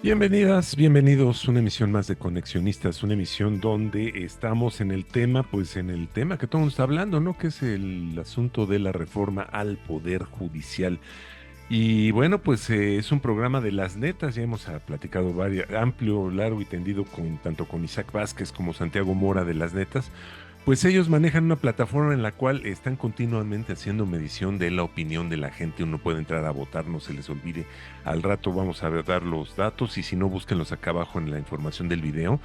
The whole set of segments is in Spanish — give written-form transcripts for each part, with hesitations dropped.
Bienvenidas, bienvenidos a una emisión más de Conexionistas, una emisión donde estamos en el tema, pues en el tema que todo el mundo está hablando, ¿no? Que es el asunto de la reforma al Poder Judicial. Y bueno, pues es un programa de las netas, ya hemos platicado amplio, largo y tendido con tanto con Isaac Vázquez como Santiago Mora de las netas. Pues ellos manejan una plataforma en la cual están continuamente haciendo medición de la opinión de la gente. Uno puede entrar a votar, no se les olvide. Al rato vamos a dar los datos y si no, búsquenlos acá abajo en la información del video.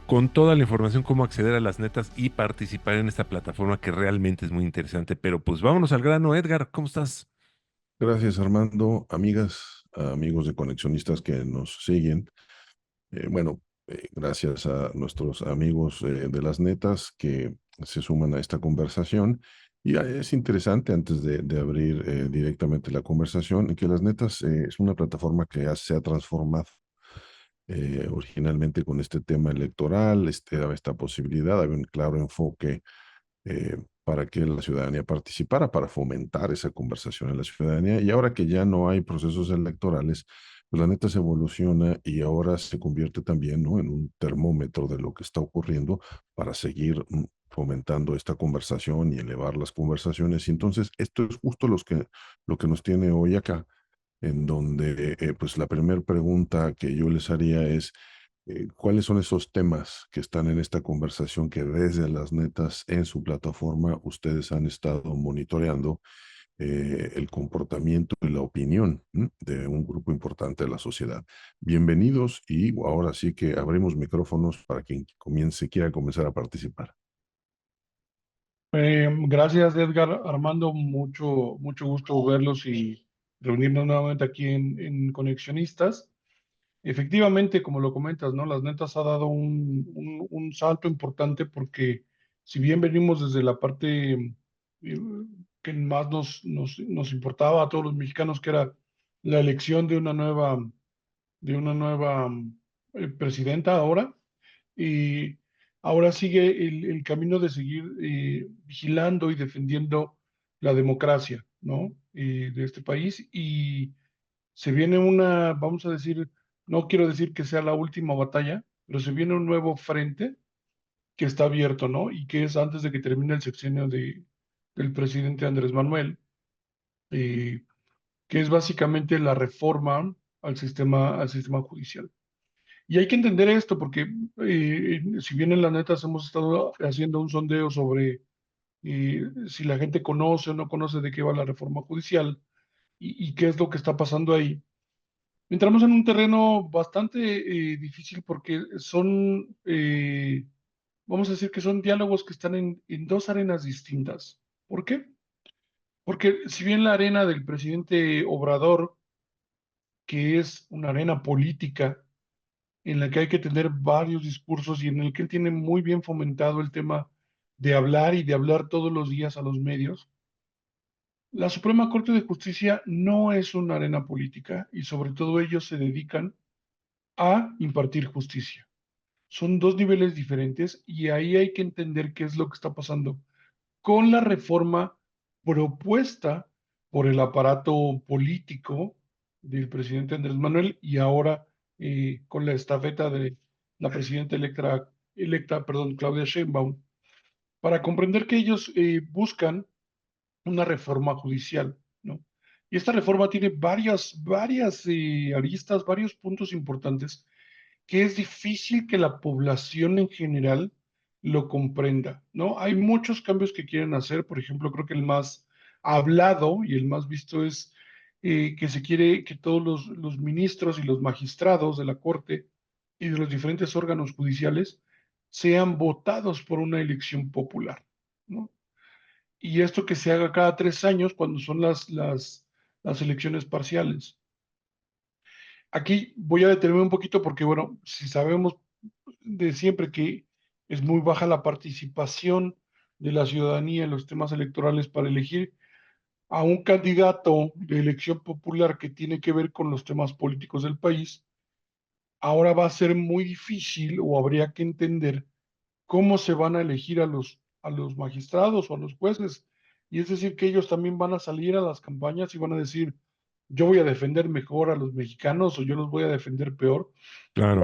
Con toda la información, cómo acceder a las netas y participar en esta plataforma que realmente es muy interesante. Pero pues vámonos al grano. Edgar, ¿cómo estás? Gracias, Armando. Amigas, amigos de conexionistas que nos siguen. Gracias a nuestros amigos de las netas que se suman a esta conversación. Y es interesante, antes de abrir directamente la conversación, que las netas es una plataforma que se ha transformado originalmente con este tema electoral, esta posibilidad, había un claro enfoque para que la ciudadanía participara, para fomentar esa conversación en la ciudadanía. Y ahora que ya no hay procesos electorales, pues la neta se evoluciona y ahora se convierte también, ¿no?, en un termómetro de lo que está ocurriendo para seguir fomentando esta conversación y elevar las conversaciones. Y entonces, esto es justo lo que nos tiene hoy acá, en donde, pues la primera pregunta que yo les haría es, ¿cuáles son esos temas que están en esta conversación que desde las netas en su plataforma ustedes han estado monitoreando el comportamiento y la opinión de un grupo importante de la sociedad? Bienvenidos y ahora sí que abrimos micrófonos para quien quiera comenzar a participar. Gracias, Edgar. Armando, mucho gusto verlos y reunirnos nuevamente aquí en Conexionistas. Efectivamente, como lo comentas, ¿no? Las netas ha dado un salto importante porque si bien venimos desde la parte que más nos importaba a todos los mexicanos, que era la elección de una nueva presidenta ahora, y ahora sigue el camino de seguir vigilando y defendiendo la democracia, ¿no? De este país. Y se viene vamos a decir, no quiero decir que sea la última batalla, pero se viene un nuevo frente que está abierto, ¿no? Y que es antes de que termine el sexenio del presidente Andrés Manuel, eh, que es básicamente la reforma al sistema judicial. Y hay que entender esto porque si bien en la neta hemos estado haciendo un sondeo sobre si la gente conoce o no conoce de qué va la reforma judicial y qué es lo que está pasando ahí, entramos en un terreno bastante difícil porque vamos a decir que son diálogos que están en dos arenas distintas. ¿Por qué? Porque si bien la arena del presidente Obrador, que es una arena política, en la que hay que tener varios discursos y en el que él tiene muy bien fomentado el tema de hablar y de hablar todos los días a los medios. La Suprema Corte de Justicia no es una arena política y sobre todo ellos se dedican a impartir justicia. Son dos niveles diferentes y ahí hay que entender qué es lo que está pasando con la reforma propuesta por el aparato político del presidente Andrés Manuel y ahora con la estafeta de la presidenta electa, Claudia Sheinbaum, para comprender que ellos buscan una reforma judicial, ¿no? Y esta reforma tiene varias aristas, varios puntos importantes que es difícil que la población en general lo comprenda, ¿no? Hay muchos cambios que quieren hacer, por ejemplo, creo que el más hablado y el más visto es que se quiere que todos los ministros y los magistrados de la Corte y de los diferentes órganos judiciales sean votados por una elección popular, ¿no? Y esto que se haga cada 3 años cuando son las elecciones parciales. Aquí voy a detenerme un poquito porque, bueno, si sabemos de siempre que es muy baja la participación de la ciudadanía en los temas electorales para elegir a un candidato de elección popular que tiene que ver con los temas políticos del país, ahora va a ser muy difícil o habría que entender cómo se van a elegir a los magistrados o a los jueces. Y es decir, que ellos también van a salir a las campañas y van a decir, yo voy a defender mejor a los mexicanos o yo los voy a defender peor. Claro,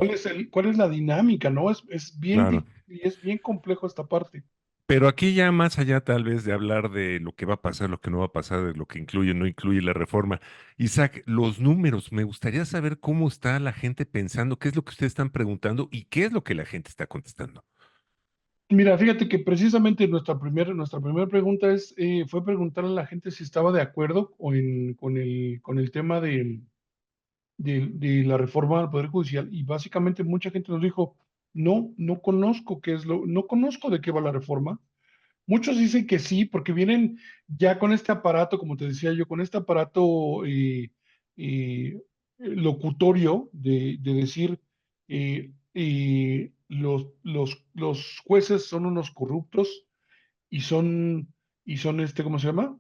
Cuál es la dinámica, ¿no? Es bien, claro. y es bien complejo esta parte. Pero aquí ya más allá tal vez de hablar de lo que va a pasar, lo que no va a pasar, de lo que incluye o no incluye la reforma. Isaac, los números, me gustaría saber cómo está la gente pensando, qué es lo que ustedes están preguntando y qué es lo que la gente está contestando. Mira, fíjate que precisamente nuestra primera pregunta fue preguntarle a la gente si estaba de acuerdo con el tema de la reforma al Poder Judicial. Y básicamente mucha gente nos dijo, no, no conozco de qué va la reforma. Muchos dicen que sí, porque vienen ya con este aparato, como te decía yo, con este aparato locutorio de decir los jueces son unos corruptos y son ¿cómo se llama?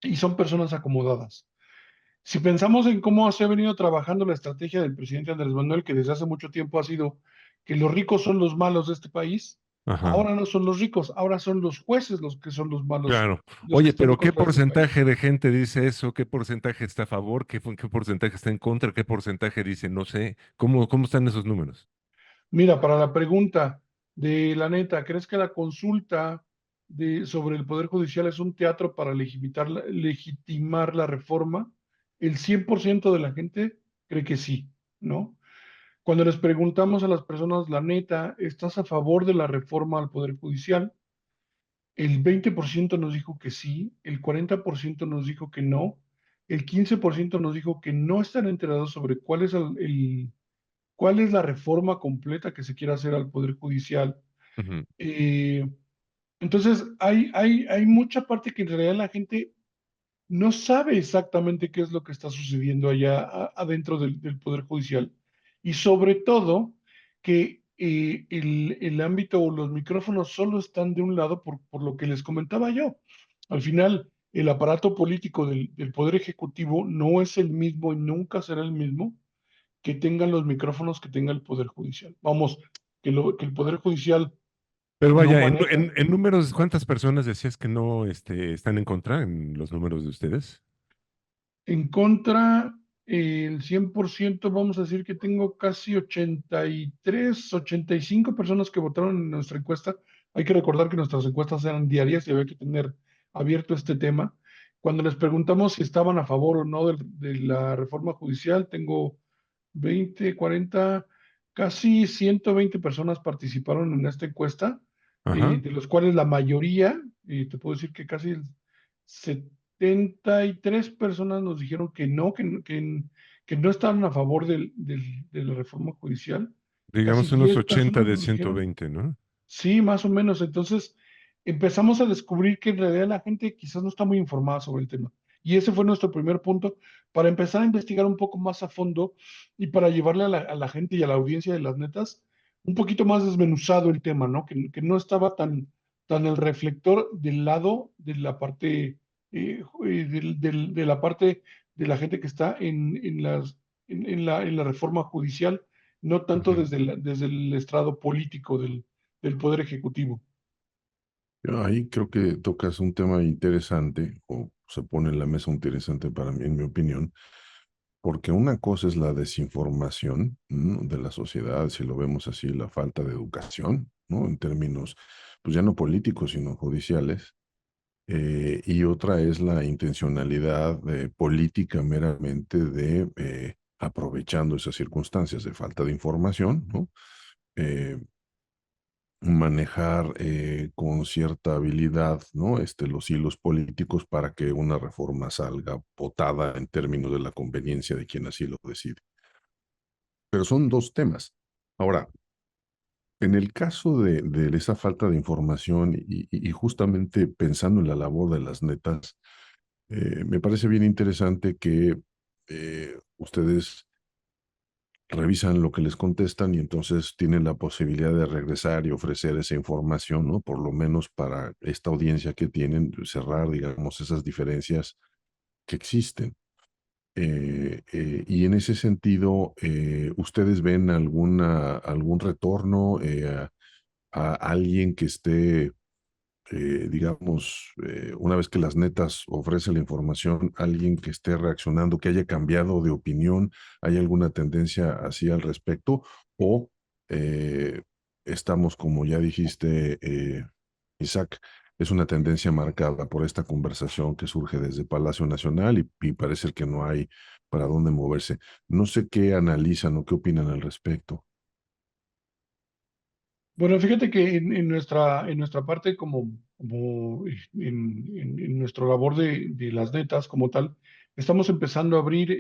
Y son personas acomodadas. Si pensamos en cómo se ha venido trabajando la estrategia del presidente Andrés Manuel, que desde hace mucho tiempo ha sido que los ricos son los malos de este país, Ajá, ahora no son los ricos, ahora son los jueces los que son los malos, claro. los que Oye, están en pero ¿qué contra de este país. porcentaje de gente dice eso? ¿Qué porcentaje está a favor? ¿Qué porcentaje está en contra? ¿Qué porcentaje dice no sé? ¿Cómo están esos números? Mira, para la pregunta de la neta, ¿crees que la consulta sobre el Poder Judicial es un teatro para legitimar la reforma? El 100% de la gente cree que sí, ¿no? Cuando les preguntamos a las personas, la neta, ¿estás a favor de la reforma al Poder Judicial? El 20% nos dijo que sí, el 40% nos dijo que no, el 15% nos dijo que no están enterados sobre cuál es la reforma completa que se quiere hacer al Poder Judicial. Ujú, Eh, entonces, hay mucha parte que en realidad la gente no sabe exactamente qué es lo que está sucediendo allá adentro del Poder Judicial. Y sobre todo, que el ámbito o los micrófonos solo están de un lado por lo que les comentaba yo. Al final, el aparato político del Poder Ejecutivo no es el mismo y nunca será el mismo que tengan los micrófonos que tenga el Poder Judicial. Vamos, que el Poder Judicial pero no vaya, maneja. en números, ¿cuántas personas decías que no están en contra en los números de ustedes? En contra, el 100%, vamos a decir que tengo casi 83, 85 personas que votaron en nuestra encuesta. Hay que recordar que nuestras encuestas eran diarias y había que tener abierto este tema. Cuando les preguntamos si estaban a favor o no de la reforma judicial, tengo 20, 40, casi 120 personas participaron en esta encuesta, Ajá. de los cuales la mayoría, te puedo decir que casi el 73 personas nos dijeron que no, que no estaban a favor de la reforma judicial. Casi Digamos unos 10 80 personas de nos ciento dijeron veinte, ¿no? sí, más o menos. Entonces empezamos a descubrir que en realidad la gente quizás no está muy informada sobre el tema. Y ese fue nuestro primer punto para empezar a investigar un poco más a fondo y para llevarle a la gente y a la audiencia de las netas un poquito más desmenuzado el tema, ¿no? Que no estaba tan el reflector del lado de la parte, de la parte de la gente que está en la reforma judicial, no tanto Ujú. desde el estrado político del Poder Ejecutivo. Ahí creo que tocas un tema interesante, o se pone en la mesa un interesante para mí, en mi opinión, porque una cosa es la desinformación, ¿no?, de la sociedad, si lo vemos así, la falta de educación, ¿no? En términos, pues ya no políticos, sino judiciales. Y otra es la intencionalidad política meramente de, aprovechando esas circunstancias de falta de información, ¿no? Eh, Manejar con cierta habilidad, ¿no? Los hilos políticos para que una reforma salga votada en términos de la conveniencia de quien así lo decide. Pero son dos temas. Ahora, en el caso de esa falta de información y justamente pensando en la labor de las netas, me parece bien interesante que ustedes revisan lo que les contestan y entonces tienen la posibilidad de regresar y ofrecer esa información, ¿no? Por lo menos para esta audiencia que tienen, cerrar, digamos, esas diferencias que existen. Y en ese sentido, ¿ustedes ven algún retorno a alguien que esté digamos, una vez que las netas ofrecen la información, alguien que esté reaccionando, que haya cambiado de opinión, hay alguna tendencia así al respecto, o eh, estamos, como ya dijiste, Isaac, es una tendencia marcada por esta conversación que surge desde Palacio Nacional y parece que no hay para dónde moverse. No sé qué analizan o qué opinan al respecto. Bueno, fíjate que en nuestra parte, como en nuestra labor de las netas como tal, estamos empezando a abrir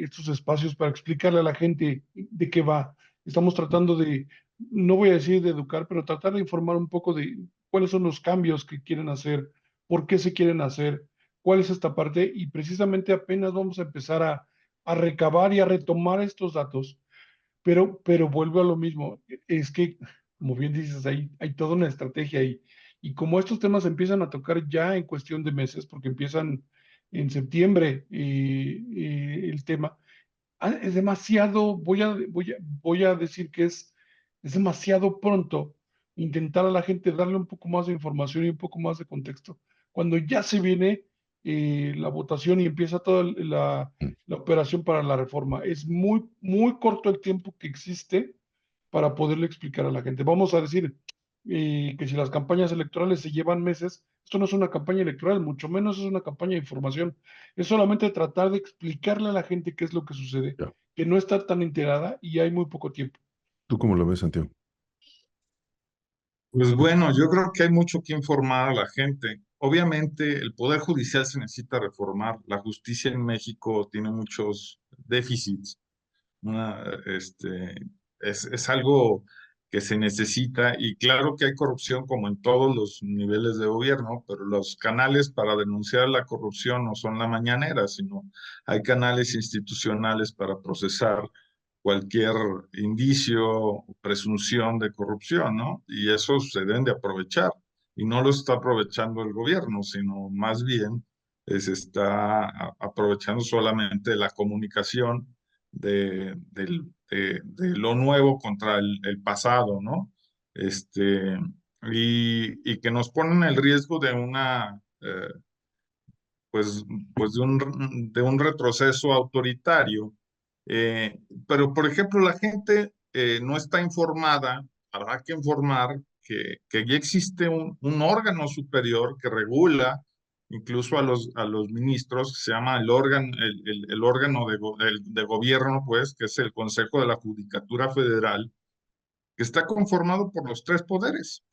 estos espacios para explicarle a la gente de qué va. Estamos tratando de, no voy a decir de educar, pero tratar de informar un poco de cuáles son los cambios que quieren hacer, por qué se quieren hacer, cuál es esta parte, y precisamente apenas vamos a empezar a recabar y a retomar estos datos, pero vuelvo a lo mismo. Es que, como bien dices, hay toda una estrategia ahí. Y como estos temas empiezan a tocar ya en cuestión de meses, porque empiezan en septiembre el tema, es demasiado, voy a decir que es demasiado pronto intentar a la gente darle un poco más de información y un poco más de contexto. Cuando ya se viene la votación y empieza toda Mm. la operación para la reforma, es muy, muy corto el tiempo que existe para poderle explicar a la gente. Vamos a decir que si las campañas electorales se llevan meses, esto no es una campaña electoral, mucho menos es una campaña de información. Es solamente tratar de explicarle a la gente qué es lo que sucede, Ya. que no está tan enterada y hay muy poco tiempo. ¿Tú cómo lo ves, Santiago? Pues bueno, yo creo que hay mucho que informar a la gente. Obviamente, el Poder Judicial se necesita reformar. La justicia en México tiene muchos déficits. Una, es algo que se necesita y claro que hay corrupción como en todos los niveles de gobierno, pero los canales para denunciar la corrupción no son la mañanera, sino hay canales institucionales para procesar cualquier indicio o presunción de corrupción, ¿no? Y eso se deben de aprovechar. Y no lo está aprovechando el gobierno, sino más bien se está aprovechando solamente la comunicación de lo nuevo contra el pasado, ¿no? Este, y que nos ponen el riesgo de una, pues, pues de un retroceso autoritario. Pero, por ejemplo, la gente no está informada, habrá que informar que ya existe un órgano superior que regula incluso a los ministros, que se llama el órgano, el órgano de gobierno, pues, que es el Consejo de la Judicatura Federal, que está conformado por los tres poderes,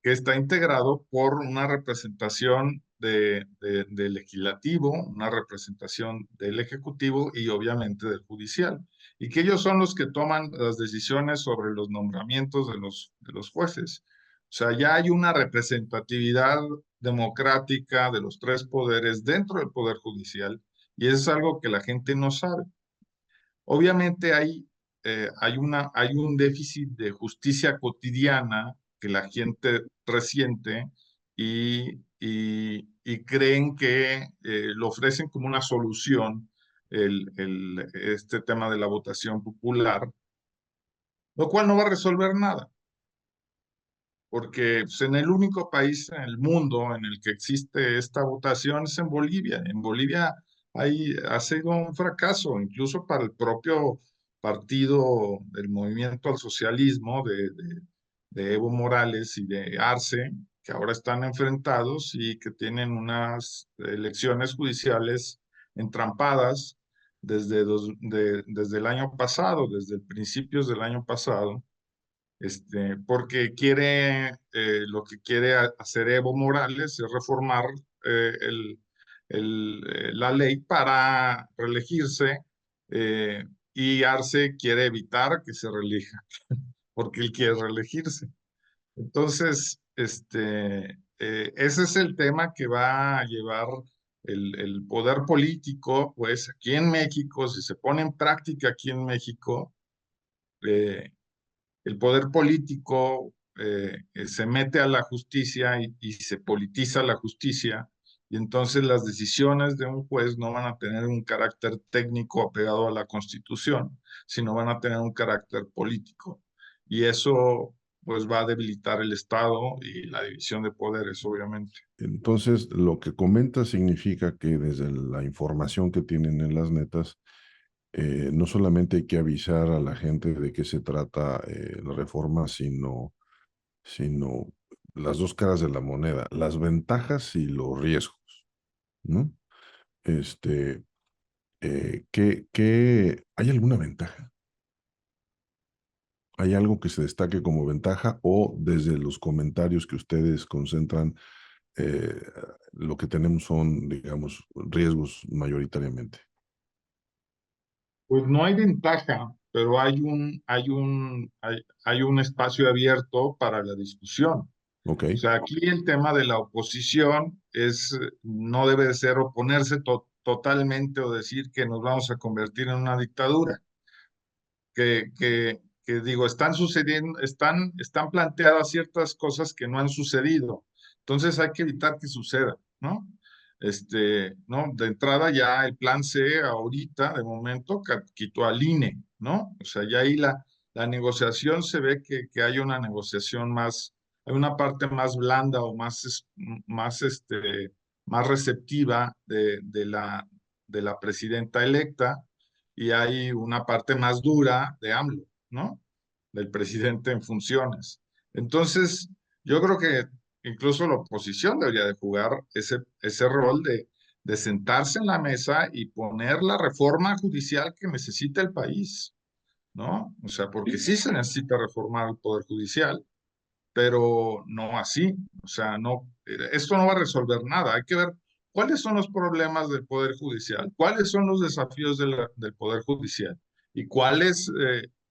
que está integrado por una representación del legislativo, una representación del ejecutivo y obviamente del judicial, y que ellos son los que toman las decisiones sobre los nombramientos de los jueces. O sea, ya hay una representatividad democrática de los tres poderes dentro del poder judicial, y eso es algo que la gente no sabe. Obviamente hay un déficit de justicia cotidiana que la gente resiente y creen que lo ofrecen como una solución este tema de la votación popular, lo cual no va a resolver nada, porque pues, en el único país en el mundo en el que existe esta votación es en Bolivia. En Bolivia ha sido un fracaso, incluso para el propio partido del Movimiento al Socialismo de Evo Morales y de Arce, que ahora están enfrentados y que tienen unas elecciones judiciales entrampadas desde el año pasado, desde principios del año pasado, porque lo que quiere hacer Evo Morales es reformar la ley para reelegirse, eh, y Arce quiere evitar que se reelija, porque él quiere reelegirse. Entonces, ese es el tema que va a llevar el poder político, pues aquí en México, si se pone en práctica aquí en México, eh, el poder político se mete a la justicia y se politiza la justicia, y entonces las decisiones de un juez no van a tener un carácter técnico apegado a la Constitución, sino van a tener un carácter político. Y eso pues va a debilitar el Estado y la división de poderes, obviamente. Entonces, lo que comenta significa que desde la información que tienen en las netas, no solamente hay que avisar a la gente de qué se trata la reforma, sino las dos caras de la moneda, las ventajas y los riesgos, ¿no? Este, ¿hay alguna ventaja? ¿Hay algo que se destaque como ventaja o desde los comentarios que ustedes concentran, eh, lo que tenemos son, digamos, riesgos mayoritariamente? Pues no hay ventaja, pero hay un espacio abierto para la discusión. Ok, O sea, aquí el tema de la oposición no debe de ser oponerse totalmente o decir que nos vamos a convertir en una dictadura. Que digo, están sucediendo, están planteadas ciertas cosas que no han sucedido. Entonces hay que evitar que suceda, ¿no? ¿No? De entrada ya el plan C ahorita, de momento, quitó al INE, ¿no? O sea, ya ahí la negociación se ve que hay una negociación más, hay una parte más blanda o más receptiva de la presidenta electa y hay una parte más dura de AMLO, ¿no? Del presidente en funciones. Entonces, yo creo que incluso la oposición debería de jugar ese rol de sentarse en la mesa y poner la reforma judicial que necesita el país, ¿no? O sea, porque sí se necesita reformar el Poder Judicial, pero no así. O sea, no, esto no va a resolver nada. Hay que ver cuáles son los problemas del Poder Judicial, cuáles son los desafíos del Poder Judicial y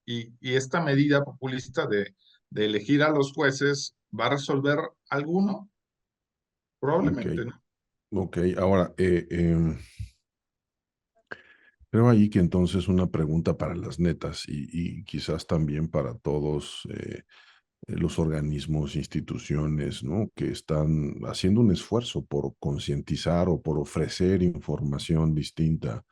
y esta medida populista de elegir a los jueces va a resolver alguno, ok, probablemente, ¿no? ok. Ahora, creo ahí que entonces una pregunta para las netas y quizás también para todos los organismos, instituciones, ¿no? Que están haciendo un esfuerzo por concientizar o por ofrecer información distinta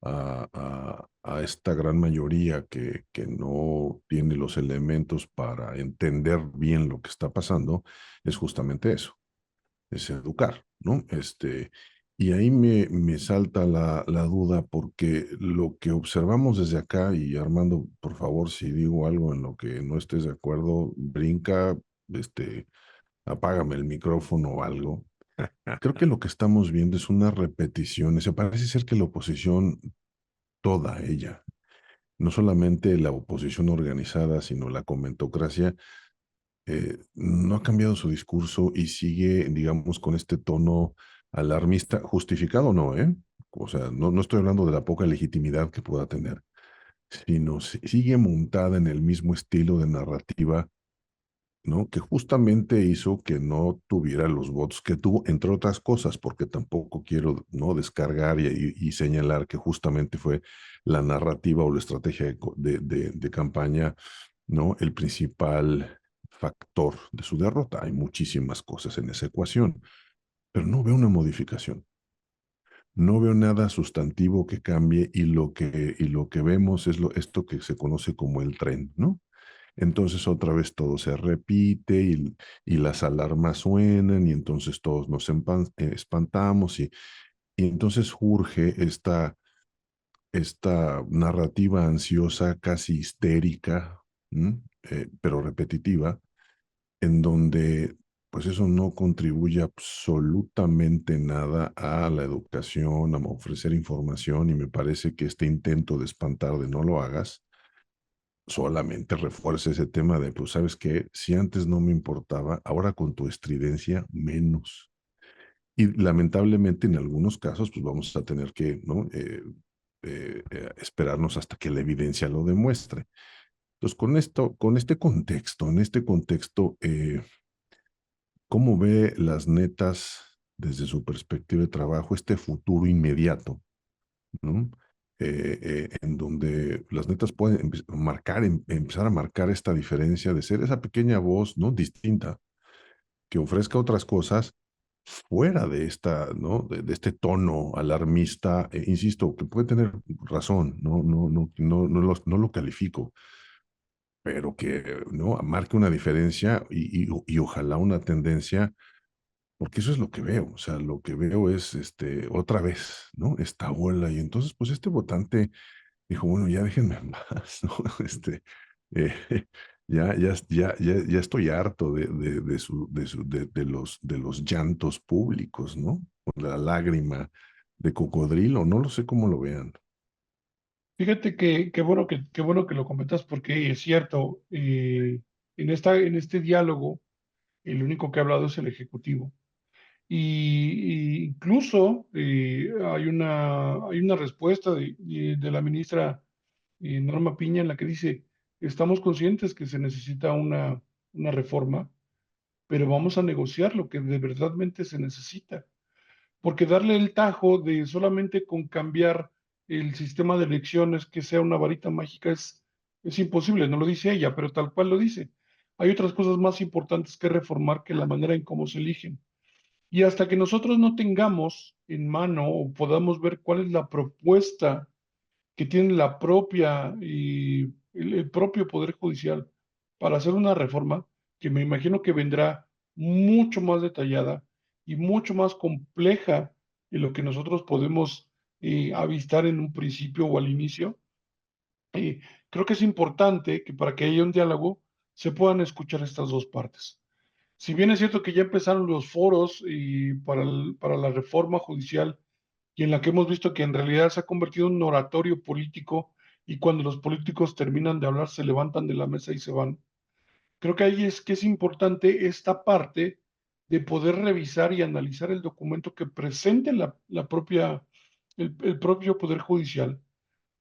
a esta gran mayoría que no tiene los elementos para entender bien lo que está pasando, es justamente eso, es educar, ¿no? Y ahí me salta la duda porque lo que observamos desde acá, y Armando, por favor, si digo algo en lo que no estés de acuerdo, brinca, apágame el micrófono o algo. Creo que lo que estamos viendo es una repetición. Se parece ser que la oposición, toda ella, no solamente la oposición organizada, sino la comentocracia, no ha cambiado su discurso y sigue, digamos, con este tono alarmista, justificado o no, ¿eh? O sea, no estoy hablando de la poca legitimidad que pueda tener, sino sigue montada en el mismo estilo de narrativa, ¿no? Que justamente hizo que no tuviera los votos que tuvo, entre otras cosas, porque tampoco quiero, ¿no? Descargar y señalar que justamente fue la narrativa o la estrategia de campaña, ¿no? El principal factor de su derrota. Hay muchísimas cosas en esa ecuación, pero no veo una modificación. No veo nada sustantivo que cambie y lo que vemos es esto que se conoce como el tren, ¿no? Entonces otra vez todo se repite y las alarmas suenan y entonces todos nos espantamos y entonces surge esta narrativa ansiosa, casi histérica, pero repetitiva, en donde pues eso no contribuye absolutamente nada a la educación, a ofrecer información y me parece que este intento de espantar de no lo hagas solamente refuerza ese tema de, pues, ¿sabes qué? Si antes no me importaba, ahora con tu estridencia, menos. Y lamentablemente en algunos casos, pues vamos a tener que, ¿no? Esperarnos hasta que la evidencia lo demuestre. Entonces, en este contexto, ¿cómo ve las netas desde su perspectiva de trabajo este futuro inmediato? ¿No? En donde las netas pueden empezar a marcar esta diferencia de ser esa pequeña voz, ¿no? Distinta, que ofrezca otras cosas fuera de ¿no? De este tono alarmista, insisto, que puede tener razón, no lo califico, pero que no marque una diferencia y ojalá una tendencia, porque eso es lo que veo, o sea, lo que veo es otra vez, ¿no? Esta ola, y entonces, pues este votante dijo, bueno, ya déjenme en paz, ¿no? Eh, ya estoy harto de los llantos públicos, ¿no? La lágrima de cocodrilo, no lo sé cómo lo vean. Fíjate que qué bueno que lo comentas porque es cierto, en este diálogo el único que ha hablado es el Ejecutivo. Y incluso hay una respuesta de la ministra Norma Piña en la que dice, estamos conscientes que se necesita una reforma, pero vamos a negociar lo que de verdadmente se necesita. Porque darle el tajo de solamente con cambiar el sistema de elecciones que sea una varita mágica es imposible, no lo dice ella, pero tal cual lo dice. Hay otras cosas más importantes que reformar que la manera en cómo se eligen. Y hasta que nosotros no tengamos en mano o podamos ver cuál es la propuesta que tiene la propia y el propio Poder Judicial para hacer una reforma que me imagino que vendrá mucho más detallada y mucho más compleja de lo que nosotros podemos avistar en un principio o al inicio. Eh, Creo que es importante que para que haya un diálogo se puedan escuchar estas dos partes. Si bien es cierto que ya empezaron los foros para la reforma judicial y en la que hemos visto que en realidad se ha convertido en un oratorio político y cuando los políticos terminan de hablar se levantan de la mesa y se van, creo que ahí es que es importante esta parte de poder revisar y analizar el documento que presente el propio Poder Judicial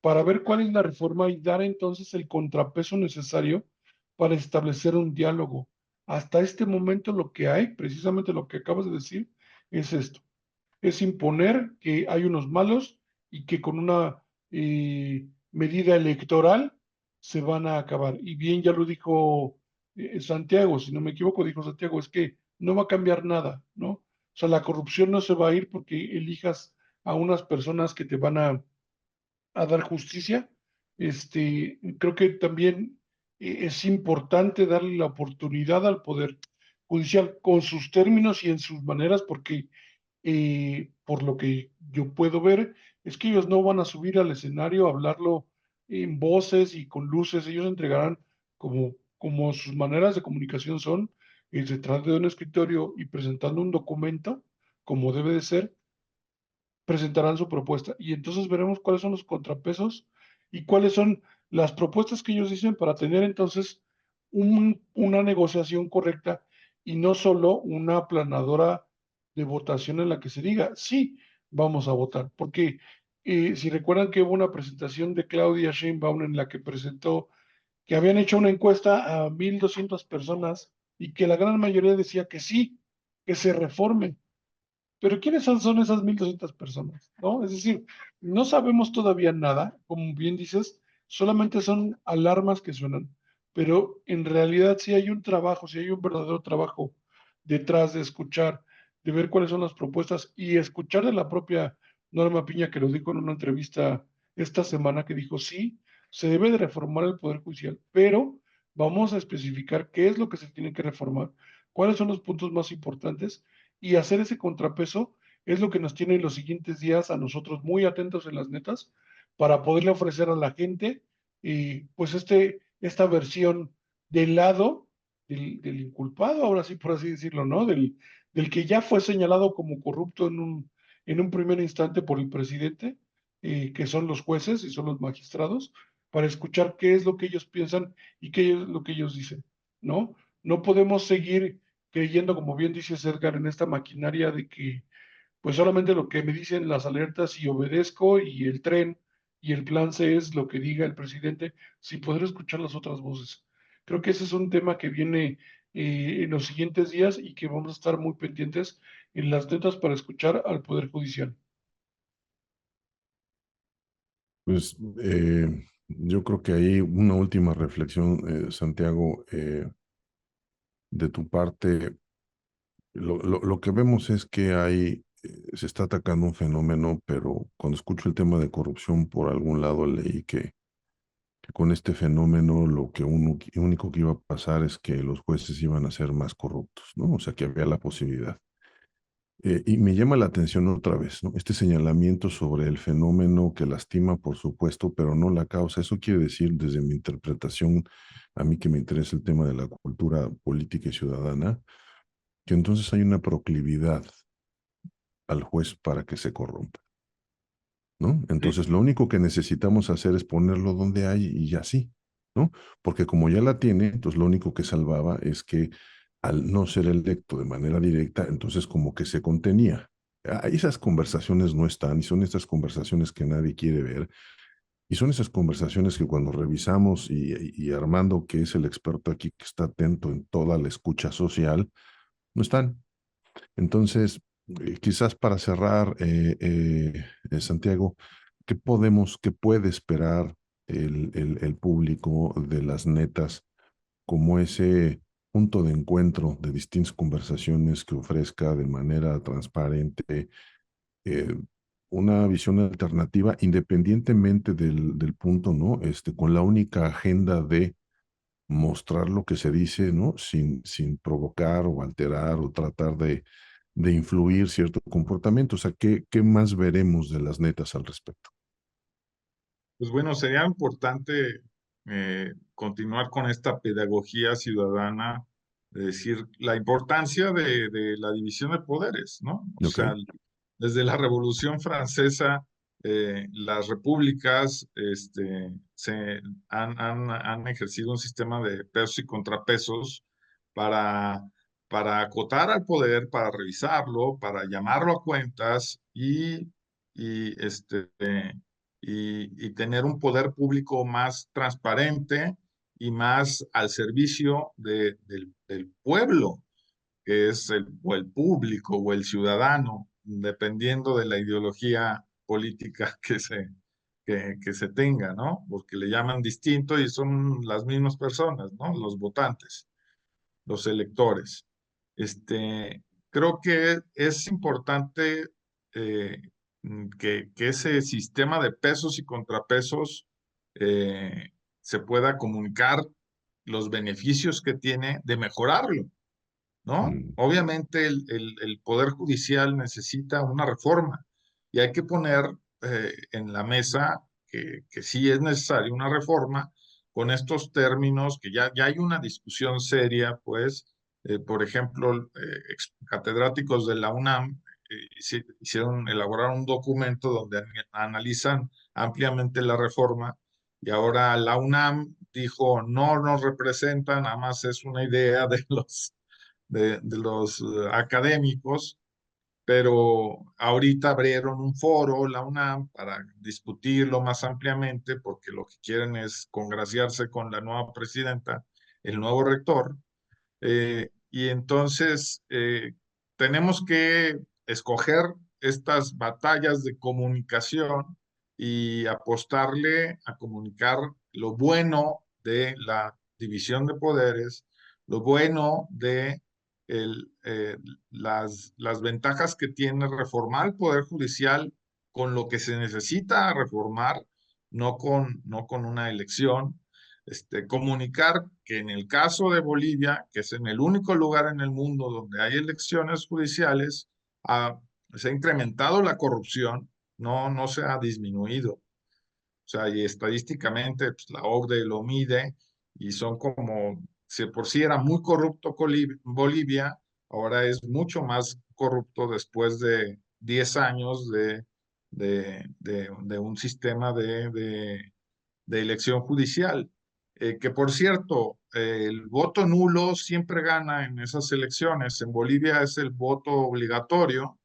para ver cuál es la reforma y dar entonces el contrapeso necesario para establecer un diálogo. Hasta este momento lo que hay, precisamente lo que acabas de decir, es esto, es imponer que hay unos malos y que con una medida electoral se van a acabar. Y bien ya lo dijo Santiago, si no me equivoco, dijo Santiago, es que no va a cambiar nada, ¿no? O sea, la corrupción no se va a ir porque elijas a unas personas que te van a dar justicia. Creo que también es importante darle la oportunidad al Poder Judicial con sus términos y en sus maneras, porque por lo que yo puedo ver, es que ellos no van a subir al escenario a hablarlo en voces y con luces, ellos entregarán como sus maneras de comunicación son, detrás de un escritorio y presentando un documento, como debe de ser, presentarán su propuesta y entonces veremos cuáles son los contrapesos y cuáles son las propuestas que ellos dicen para tener entonces una negociación correcta y no solo una aplanadora de votación en la que se diga, sí, vamos a votar. Porque si recuerdan que hubo una presentación de Claudia Sheinbaum en la que presentó que habían hecho una encuesta a 1,200 personas y que la gran mayoría decía que sí, que se reforme, pero ¿quiénes son esas 1,200 personas? ¿No? Es decir, no sabemos todavía nada, como bien dices, solamente son alarmas que suenan, pero en realidad sí hay un trabajo, sí hay un verdadero trabajo detrás de escuchar, de ver cuáles son las propuestas y escuchar de la propia Norma Piña que lo dijo en una entrevista esta semana que dijo, sí, se debe de reformar el Poder Judicial, pero vamos a especificar qué es lo que se tiene que reformar, cuáles son los puntos más importantes y hacer ese contrapeso es lo que nos tiene en los siguientes días a nosotros muy atentos en las netas para poderle ofrecer a la gente pues esta versión del lado del inculpado, ahora sí por así decirlo, ¿no? Del que ya fue señalado como corrupto en un primer instante por el presidente, que son los jueces y son los magistrados, para escuchar qué es lo que ellos piensan y qué es lo que ellos dicen, ¿no? No podemos seguir creyendo, como bien dice Edgar, en esta maquinaria de que pues solamente lo que me dicen las alertas y obedezco y el tren y el plan C es lo que diga el presidente sin poder escuchar las otras voces. Creo que ese es un tema que viene en los siguientes días y que vamos a estar muy pendientes en las netas para escuchar al Poder Judicial. Pues yo creo que hay una última reflexión, Santiago, de tu parte. Lo que vemos es que se está atacando un fenómeno, pero cuando escucho el tema de corrupción, por algún lado leí que que con este fenómeno lo que único que iba a pasar es que los jueces iban a ser más corruptos, ¿no? O sea, que había la posibilidad. Y me llama la atención otra vez, ¿no? Este señalamiento sobre el fenómeno que lastima, por supuesto, pero no la causa. Eso quiere decir, desde mi interpretación, a mí que me interesa el tema de la cultura política y ciudadana, que entonces hay una proclividad al juez para que se corrompa, ¿no? Sí, Entonces, lo único que necesitamos hacer es ponerlo donde hay y ya sí, ¿no? Porque como ya la tiene, entonces lo único que salvaba es que al no ser electo de manera directa, entonces como que se contenía. Esas conversaciones no están y son estas conversaciones que nadie quiere ver y son esas conversaciones que cuando revisamos y Armando, que es el experto aquí, que está atento en toda la escucha social, no están. Entonces, quizás para cerrar, Santiago, qué puede esperar el público de las netas como ese punto de encuentro de distintas conversaciones que ofrezca de manera transparente eh, una visión alternativa, independientemente del punto, ¿no? Con la única agenda de mostrar lo que se dice, ¿no? Sin provocar o alterar o tratar de influir cierto comportamiento. O sea, ¿qué más veremos de las netas al respecto? pues bueno, sería importante continuar con esta pedagogía ciudadana, de decir la importancia de la división de poderes, ¿no? O ¿Ok? sea, desde la Revolución Francesa, las repúblicas han ejercido un sistema de pesos y contrapesos para, para acotar al poder, para revisarlo, para llamarlo a cuentas y, y tener un poder público más transparente y más al servicio del pueblo, que es o el público o el ciudadano, dependiendo de la ideología política que se tenga, ¿no? Porque le llaman distinto y son las mismas personas, ¿no? Los votantes, los electores. Creo que es importante eh, que ese sistema de pesos y contrapesos eh, se pueda comunicar los beneficios que tiene de mejorarlo, ¿no? Mm, Obviamente el Poder Judicial necesita una reforma y hay que poner en la mesa que sí es necesaria una reforma con estos términos, que ya hay una discusión seria, pues, por ejemplo, catedráticos de la UNAM elaboraron un documento donde analizan ampliamente la reforma y ahora la UNAM dijo, no nos representa, nada más es una idea de los académicos, pero ahorita abrieron un foro, la UNAM, para discutirlo más ampliamente, porque lo que quieren es congraciarse con la nueva presidenta, el nuevo rector, y entonces tenemos que escoger estas batallas de comunicación y apostarle a comunicar lo bueno de la división de poderes, lo bueno de las ventajas que tiene reformar el Poder Judicial con lo que se necesita reformar, no con una elección, comunicar que en el caso de Bolivia, que es en el único lugar en el mundo donde hay elecciones judiciales, ah, se ha incrementado la corrupción, no se ha disminuido. O sea, y estadísticamente pues, la OCDE lo mide y son como, si por sí era muy corrupto Bolivia, ahora es mucho más corrupto después de 10 años de un sistema de elección judicial. Que por cierto, el voto nulo siempre gana en esas elecciones. En Bolivia es el voto obligatorio,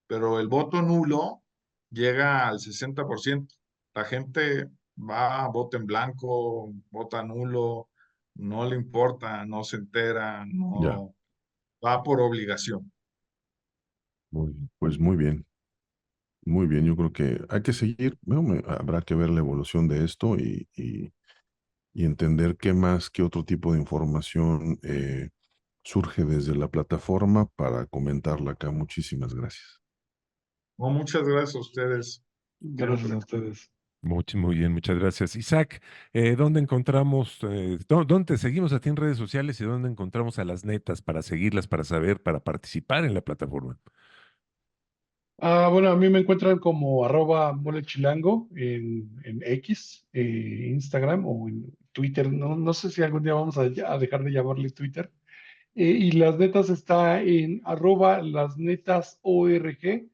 pero el voto nulo llega al 60%. La gente va, vota en blanco, vota nulo, no le importa, no se entera, ya, no va por obligación. muy bien. Pues muy bien, muy bien. Yo creo que hay que seguir, bueno, habrá que ver la evolución de esto y entender qué más, qué otro tipo de información surge desde la plataforma para comentarla acá. Muchísimas gracias. No, muchas gracias a ustedes Gracias siempre. a ustedes. Muy bien, muchas gracias. Isaac, ¿dónde encontramos, dónde te seguimos a ti en redes sociales y dónde encontramos a las netas para seguirlas, para saber, para participar en la plataforma? Bueno, a mí me encuentran como @molechilango en X, Instagram o en Twitter. No sé si algún día vamos a dejar de llamarle Twitter. Y las netas está en @lasnetasorg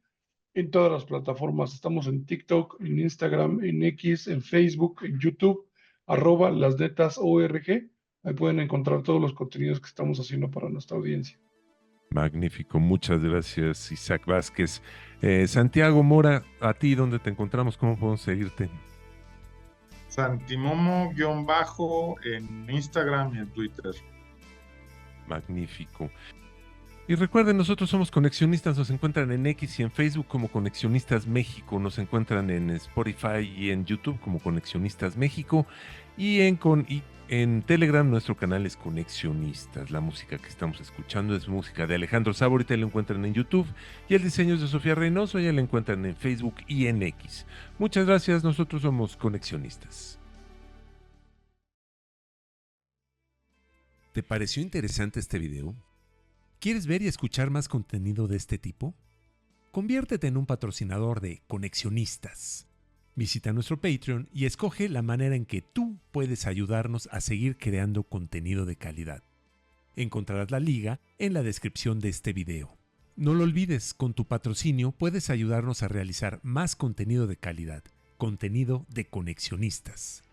en todas las plataformas. Estamos en TikTok, en Instagram, en X, en Facebook, en YouTube, @lasnetasorg. Ahí pueden encontrar todos los contenidos que estamos haciendo para nuestra audiencia. Magnífico, muchas gracias, Isaac Vázquez. Santiago Mora, ¿a ti dónde te encontramos? ¿Cómo podemos seguirte? Santimomo-bajo en Instagram y en Twitter. Magnífico. Y recuerden, nosotros somos Conexionistas, nos encuentran en X y en Facebook como Conexionistas México, nos encuentran en Spotify y en YouTube como Conexionistas México y en Telegram nuestro canal es Conexionistas. La música que estamos escuchando es música de Alejandro Sabo, ahorita la encuentran en YouTube, y el diseño es de Sofía Reynoso, ya la encuentran en Facebook y en X. Muchas gracias, nosotros somos Conexionistas. ¿Te pareció interesante este video? ¿Quieres ver y escuchar más contenido de este tipo? Conviértete en un patrocinador de Conexionistas. Visita nuestro Patreon y escoge la manera en que tú puedes ayudarnos a seguir creando contenido de calidad. Encontrarás la liga en la descripción de este video. No lo olvides, con tu patrocinio puedes ayudarnos a realizar más contenido de calidad, contenido de Conexionistas.